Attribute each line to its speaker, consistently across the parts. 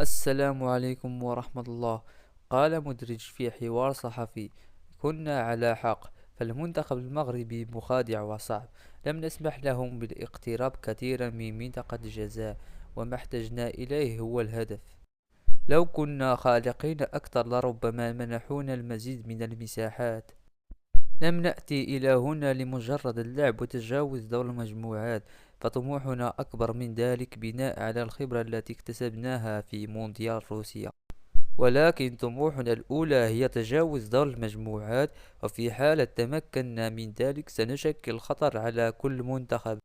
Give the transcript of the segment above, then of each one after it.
Speaker 1: السلام عليكم ورحمة الله. قال مدرج في حوار صحفي: كنا على حق، فالمنتخب المغربي مخادع وصعب. لم نسمح لهم بالاقتراب كثيرا من منطقة الجزاء، وما احتجنا إليه هو الهدف. لو كنا خالقين أكثر لربما منحونا المزيد من المساحات. لم نأتي إلى هنا لمجرد اللعب وتجاوز دور المجموعات، فطموحنا أكبر من ذلك بناء على الخبرة التي اكتسبناها في مونديال روسيا. ولكن طموحنا الأولى هي تجاوز دور المجموعات، وفي حالة تمكنا من ذلك سنشكل خطر على كل منتخب.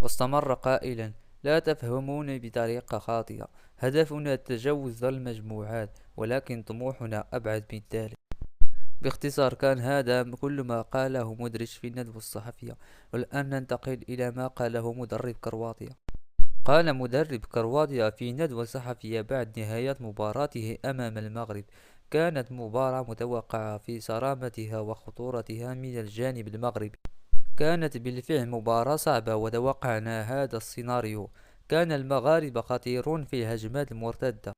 Speaker 1: واستمر قائلا: لا تفهمون بطريقة خاطئة، هدفنا تجاوز دور المجموعات، ولكن طموحنا أبعد من ذلك. باختصار، كان هذا كل ما قاله مودريتش في الندوة الصحفية. والآن ننتقل إلى ما قاله مدرب كرواتيا. قال مدرب كرواتيا في ندوة صحفية بعد نهاية مباراته أمام المغرب: كانت مباراة متوقعة في صرامتها وخطورتها من الجانب المغربي. كانت بالفعل مباراة صعبة وتوقعنا هذا السيناريو. كان المغاربة خطيرون في الهجمات المرتدة.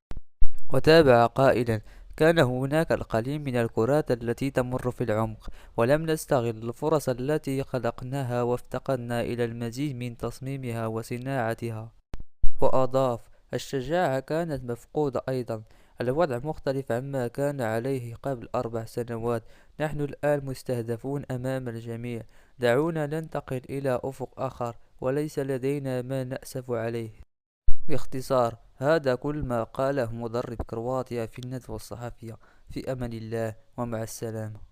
Speaker 1: وتابع قائلا: كان هناك القليل من الكرات التي تمر في العمق، ولم نستغل الفرص التي خلقناها، وافتقدنا إلى المزيد من تصميمها وصناعتها. وأضاف: الشجاعة كانت مفقودة أيضا. الوضع مختلف عما كان عليه قبل 4 سنوات. نحن الآن مستهدفون أمام الجميع. دعونا ننتقل إلى أفق آخر، وليس لدينا ما نأسف عليه. باختصار، هذا كل ما قاله مدرب كرواتيا في الندوة الصحفية. في أمان الله، ومع السلامة.